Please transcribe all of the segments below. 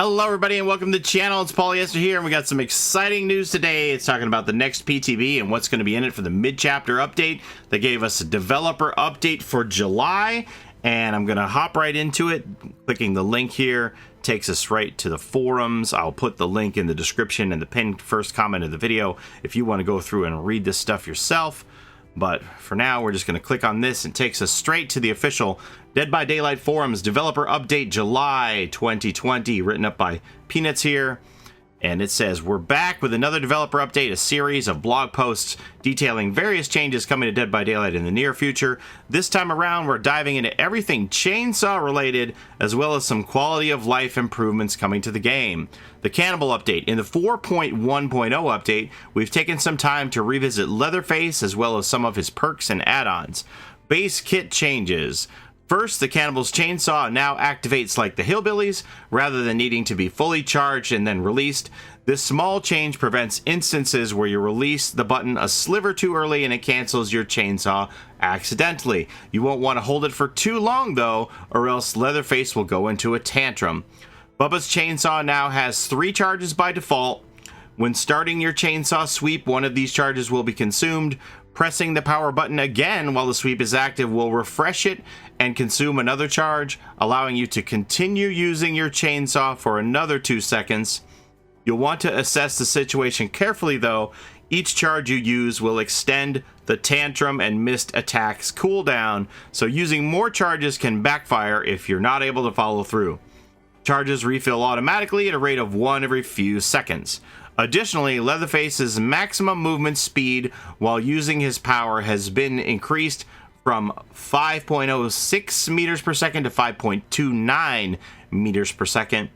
Hello everybody and welcome to the channel. It's Paulie, Esther here, and we got some exciting news today. It's talking about the next PTB and what's going to be in it for the mid-chapter update. They gave us a developer update for July, and I'm going to hop right into it. Clicking the link here takes us right to the forums. I'll put the link in the description and the pinned first comment of the video if you want to go through and read this stuff yourself. But for now, we're just going to click on this and it takes us straight to the official Dead by Daylight Forums Developer Update July 2020, written up by Peanuts here. And it says, we're back with another developer update, a series of blog posts detailing various changes coming to Dead by Daylight in the near future. This time around, we're diving into everything chainsaw related, as well as some quality of life improvements coming to the game. The Cannibal update. In the 4.1.0 update, we've taken some time to revisit Leatherface, as well as some of his perks and add-ons. Base kit changes. First, the Cannibal's chainsaw now activates like the Hillbillies, rather than needing to be fully charged and then released. This small change prevents instances where you release the button a sliver too early and it cancels your chainsaw accidentally. You won't want to hold it for too long though, or else Leatherface will go into a tantrum. Bubba's chainsaw now has 3 charges by default. When starting your chainsaw sweep, one of these charges will be consumed. Pressing the power button again while the sweep is active will refresh it and consume another charge, allowing you to continue using your chainsaw for another 2 seconds. You'll want to assess the situation carefully though. Each charge you use will extend the tantrum and missed attacks cooldown, so using more charges can backfire if you're not able to follow through. Charges refill automatically at a rate of 1 every few seconds. Additionally, Leatherface's maximum movement speed while using his power has been increased from 5.06 meters per second to 5.29 meters per second.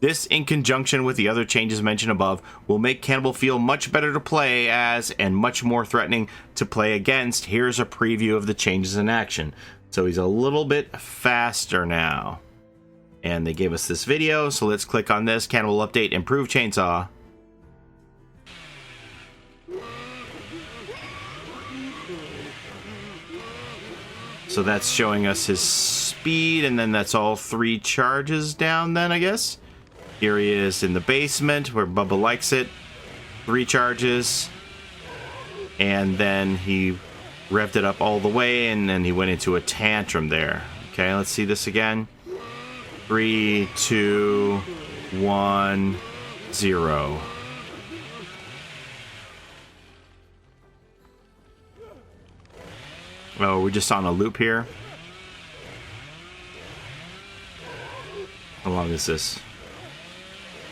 This, in conjunction with the other changes mentioned above, will make Cannibal feel much better to play as and much more threatening to play against. Here's a preview of the changes in action. So he's a little bit faster now. And they gave us this video, so let's click on this. Cannibal update, improve chainsaw. So that's showing us his speed, and then that's all 3 charges down then, I guess. Here he is in the basement where Bubba likes it. 3 charges. And then he revved it up all the way, and then he went into a tantrum there. Okay, let's see this again. 3, 2, 1, 0. Oh, we're just on a loop here. How long is this?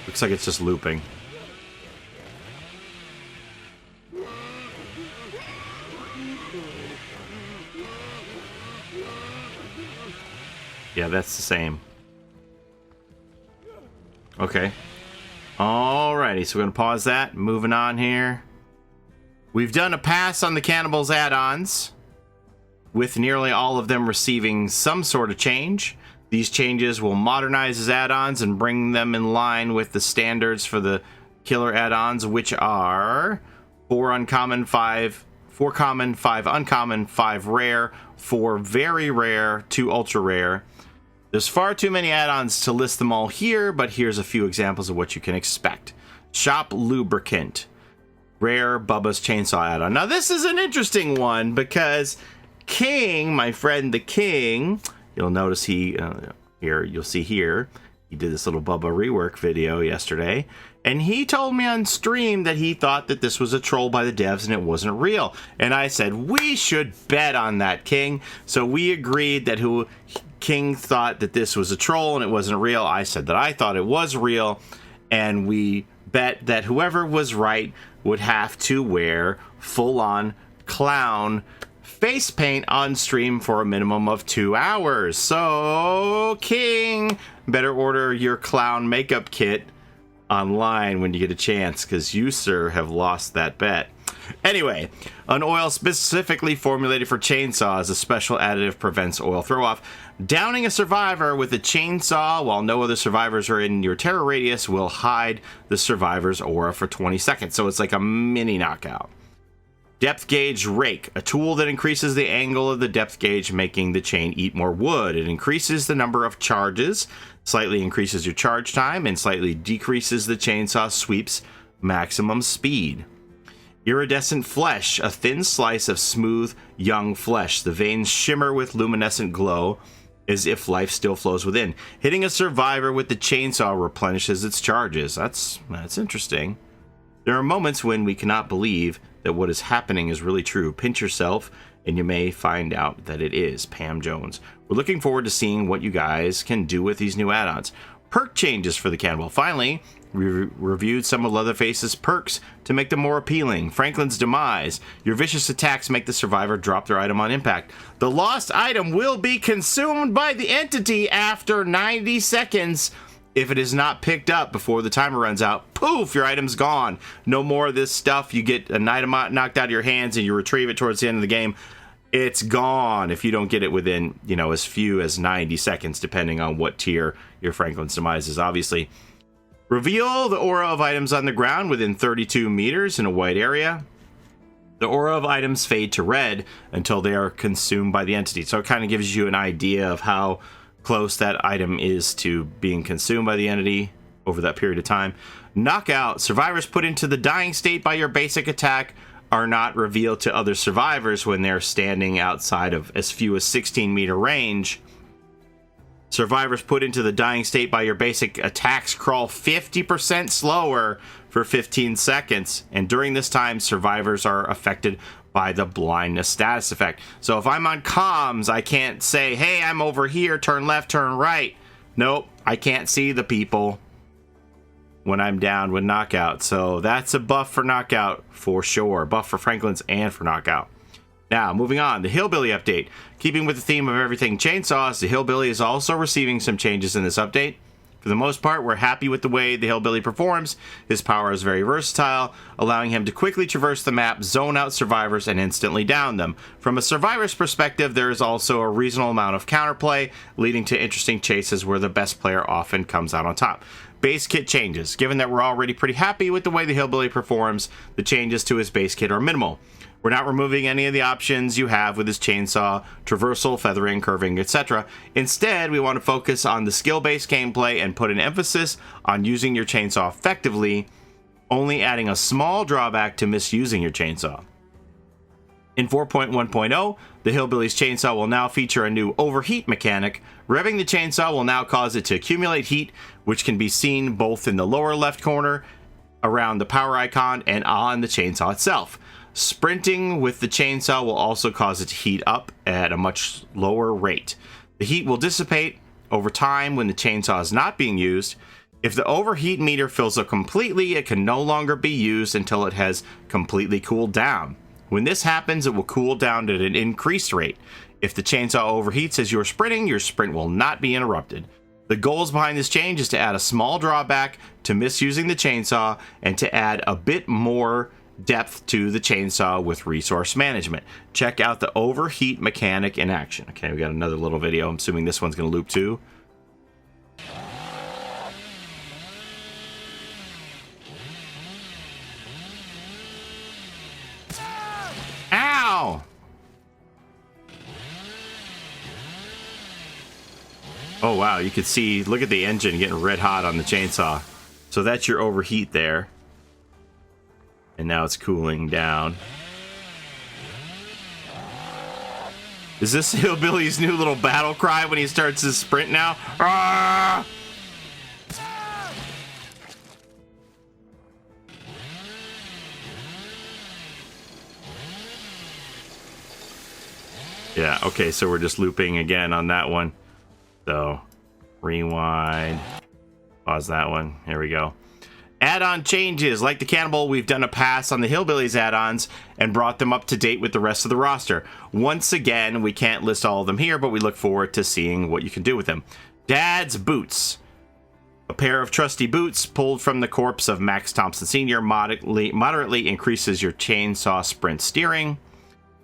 Looks like it's just looping. Yeah, that's the same. Okay. Alrighty, so we're gonna pause that. Moving on here. We've done a pass on the Cannibal's add-ons, with nearly all of them receiving some sort of change. These changes will modernize his add-ons and bring them in line with the standards for the killer add-ons, which are 4 uncommon, 4 common, 5 uncommon, 5 rare, 4 very rare, 2 ultra rare. There's far too many add-ons to list them all here, but here's a few examples of what you can expect. Shop lubricant, rare Bubba's chainsaw add-on. Now this is an interesting one because King, my friend the King, you'll notice he you'll see here he did this little Bubba rework video yesterday, and he told me on stream that he thought that this was a troll by the devs and it wasn't real. And I said we should bet on that, King. So we agreed that King thought that this was a troll and it wasn't real. I said that I thought it was real, and we bet that whoever was right would have to wear full-on clown face paint on stream for a minimum of 2 hours. So, King, better order your clown makeup kit online when you get a chance, because you, sir, have lost that bet. Anyway, an oil specifically formulated for chainsaws. A special additive prevents oil throw-off. Downing a survivor with a chainsaw while no other survivors are in your terror radius will hide the survivor's aura for 20 seconds. So it's like a mini knockout. Depth gauge rake, a tool that increases the angle of the depth gauge, making the chain eat more wood. It increases the number of charges, slightly increases your charge time, and slightly decreases the chainsaw sweep's maximum speed. Iridescent flesh, a thin slice of smooth, young flesh. The veins shimmer with luminescent glow, as if life still flows within. Hitting a survivor with the chainsaw replenishes its charges. That's interesting. There are moments when we cannot believe that what is happening is really true. Pinch yourself, and you may find out that it is. Pam Jones. We're looking forward to seeing what you guys can do with these new add-ons. Perk changes for the cannibal. Finally, we reviewed some of Leatherface's perks to make them more appealing. Franklin's demise. Your vicious attacks make the survivor drop their item on impact. The lost item will be consumed by the entity after 90 seconds. If it is not picked up before the timer runs out, poof, your item's gone. No more of this stuff. You get an item knocked out of your hands and you retrieve it towards the end of the game. It's gone if you don't get it within, as few as 90 seconds, depending on what tier your Franklin's demise is, obviously. Reveal the aura of items on the ground within 32 meters in a white area. The aura of items fade to red until they are consumed by the entity. So it kind of gives you an idea of how close that item is to being consumed by the entity over that period of time. Knockout. Survivors put into the dying state by your basic attack are not revealed to other survivors when they're standing outside of as few as 16-meter range. Survivors put into the dying state by your basic attacks crawl 50% slower for 15 seconds, and during this time, survivors are affected by the blindness status effect. So if I'm on comms, I can't say, hey, I'm over here, turn left, turn right. Nope, I can't see the people when I'm down with knockout. So that's a buff for knockout for sure. Buff for Franklin's and for knockout. Now, moving on, the Hillbilly update. Keeping with the theme of everything chainsaws, the Hillbilly is also receiving some changes in this update. For the most part, we're happy with the way the Hillbilly performs. His power is very versatile, allowing him to quickly traverse the map, zone out survivors, and instantly down them. From a survivor's perspective, there is also a reasonable amount of counterplay, leading to interesting chases where the best player often comes out on top. Base kit changes. Given that we're already pretty happy with the way the Hillbilly performs, the changes to his base kit are minimal. We're not removing any of the options you have with his chainsaw, traversal, feathering, curving, etc. Instead, we want to focus on the skill-based gameplay and put an emphasis on using your chainsaw effectively, only adding a small drawback to misusing your chainsaw. In 4.1.0, the Hillbilly's chainsaw will now feature a new overheat mechanic. Revving the chainsaw will now cause it to accumulate heat, which can be seen both in the lower left corner, around the power icon, and on the chainsaw itself. Sprinting with the chainsaw will also cause it to heat up at a much lower rate. The heat will dissipate over time when the chainsaw is not being used. If the overheat meter fills up completely, it can no longer be used until it has completely cooled down. When this happens, it will cool down at an increased rate. If the chainsaw overheats as you're sprinting, your sprint will not be interrupted. The goals behind this change is to add a small drawback to misusing the chainsaw and to add a bit more depth to the chainsaw with resource management. Check out the overheat mechanic in action. Okay, we got another little video. I'm assuming this one's going to loop too. Ow! Oh wow, you can see, look at the engine getting red hot on the chainsaw. So that's your overheat there. And now it's cooling down. Is this Hillbilly's new little battle cry when he starts his sprint now? Ah! Yeah, okay, so we're just looping again on that one. So, rewind. Pause that one. Here we go. Add-on changes. Like the Cannibal, we've done a pass on the Hillbillies add-ons and brought them up to date with the rest of the roster. Once again, we can't list all of them here, but we look forward to seeing what you can do with them. Dad's Boots. A pair of trusty boots pulled from the corpse of Max Thompson Sr. moderately increases your chainsaw sprint steering.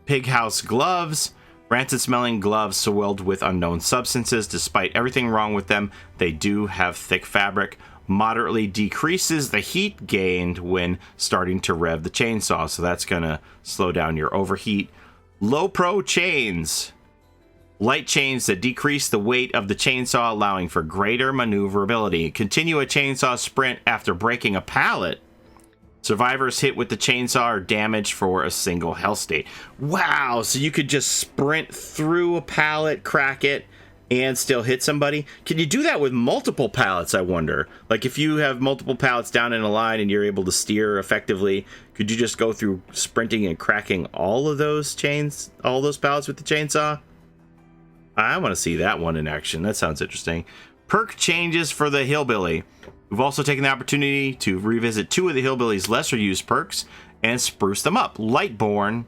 Pig House Gloves. Rancid-smelling gloves soiled with unknown substances. Despite everything wrong with them, they do have thick fabric. moderately decreases the heat gained when starting to rev the chainsaw. So that's going to slow down your overheat. Low Pro chains. Light chains that decrease the weight of the chainsaw, allowing for greater maneuverability. Continue a chainsaw sprint after breaking a pallet. Survivors hit with the chainsaw are damaged for a single health state. Wow, so you could just sprint through a pallet, crack it, and still hit somebody? Can you do that with multiple pallets, I wonder? Like if you have multiple pallets down in a line and you're able to steer effectively, could you just go through sprinting and cracking all of those chains, all those pallets with the chainsaw? I want to see that one in action. That sounds interesting. Perk changes for the Hillbilly. We've also taken the opportunity to revisit 2 of the Hillbilly's lesser used perks and spruce them up. Lightborn.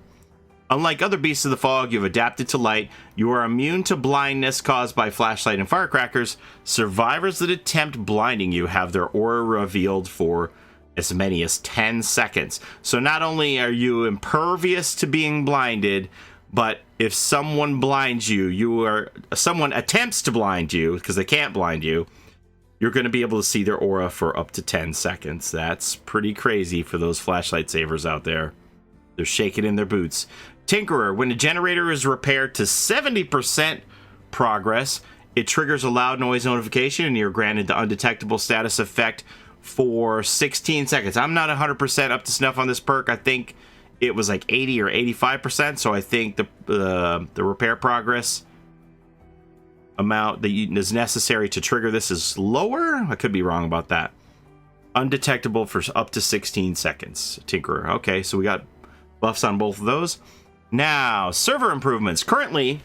Unlike other beasts of the fog, you've adapted to light. You are immune to blindness caused by flashlight and firecrackers. Survivors that attempt blinding you have their aura revealed for as many as 10 seconds. So not only are you impervious to being blinded, but if someone blinds you, someone attempts to blind you, because they can't blind you, you're going to be able to see their aura for up to 10 seconds. That's pretty crazy for those flashlight savers out there. They're shaking in their boots. Tinkerer. When a generator is repaired to 70% progress, it triggers a loud noise notification and you're granted the undetectable status effect for 16 seconds. I'm not 100% up to snuff on this perk. I think it was like 80 or 85%, so I think the repair progress amount that is necessary to trigger this is lower. I could be wrong about that. Undetectable for up to 16 seconds. Tinkerer. Okay, so we got buffs on both of those. Now, server improvements. Currently,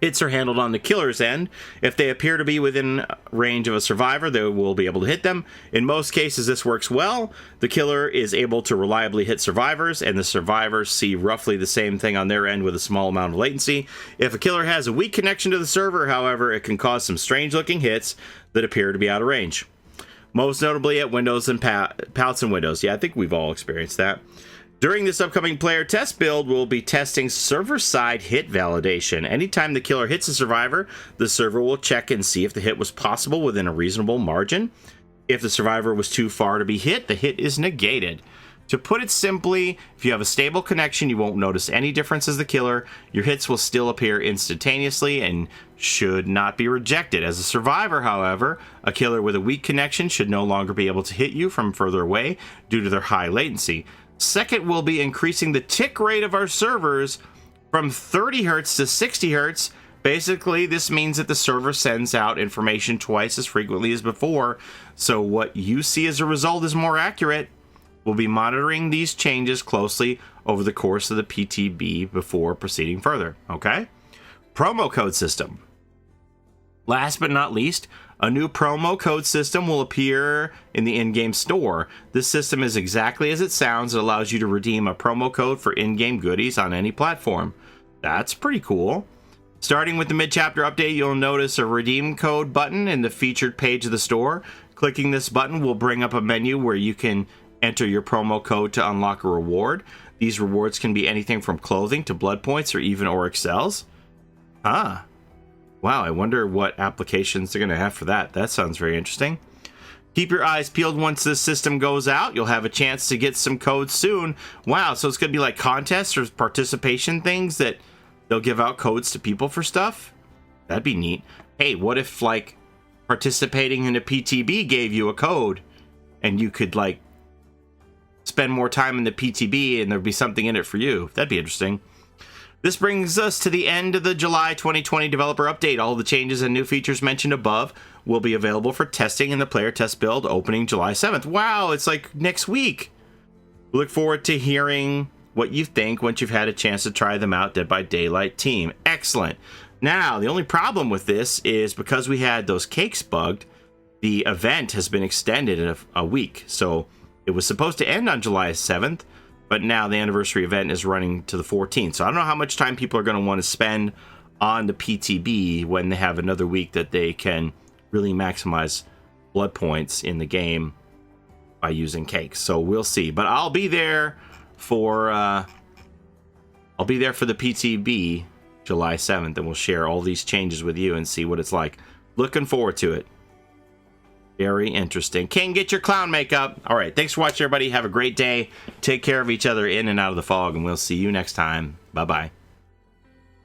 hits are handled on the killer's end. If they appear to be within range of a survivor, they will be able to hit them. In most cases, this works well. The killer is able to reliably hit survivors, and the survivors see roughly the same thing on their end with a small amount of latency. If a killer has a weak connection to the server, however, it can cause some strange-looking hits that appear to be out of range. Most notably at windows and pallets and windows. Yeah, I think we've all experienced that. During this upcoming player test build, we'll be testing server-side hit validation. Anytime the killer hits a survivor, the server will check and see if the hit was possible within a reasonable margin. If the survivor was too far to be hit, the hit is negated. To put it simply, if you have a stable connection, you won't notice any difference as the killer. Your hits will still appear instantaneously and should not be rejected. As a survivor, however, a killer with a weak connection should no longer be able to hit you from further away due to their high latency. Second, we'll be increasing the tick rate of our servers from 30 hertz to 60 hertz. Basically, this means that the server sends out information twice as frequently as before, so what you see as a result is more accurate. We'll be monitoring these changes closely over the course of the PTB before proceeding further, okay? Promo code system. Last but not least, a new promo code system will appear in the in-game store. This system is exactly as it sounds. It allows you to redeem a promo code for in-game goodies on any platform. That's pretty cool. Starting with the mid-chapter update, you'll notice a redeem code button in the featured page of the store. Clicking this button will bring up a menu where you can enter your promo code to unlock a reward. These rewards can be anything from clothing to blood points or even auric cells. Wow, I wonder what applications they're going to have for that. That sounds very interesting. Keep your eyes peeled once this system goes out. You'll have a chance to get some codes soon. Wow, so it's going to be like contests or participation things that they'll give out codes to people for stuff? That'd be neat. Hey, what if, like, participating in a PTB gave you a code and you could, like, spend more time in the PTB and there'd be something in it for you? That'd be interesting. This brings us to the end of the July 2020 developer update. All the changes and new features mentioned above will be available for testing in the player test build opening July 7th. Wow, it's like next week. We look forward to hearing what you think once you've had a chance to try them out, Dead by Daylight team. Excellent. Now, the only problem with this is because we had those cakes bugged, the event has been extended a week. So it was supposed to end on July 7th. But now the anniversary event is running to the 14th. So I don't know how much time people are going to want to spend on the PTB when they have another week that they can really maximize blood points in the game by using cakes. So we'll see. But I'll be there for the PTB July 7th, and we'll share all these changes with you and see what it's like. Looking forward to it. Very interesting. King, get your clown makeup. All right, thanks for watching, everybody. Have a great day. Take care of each other in and out of the fog, and we'll see you next time. Bye-bye.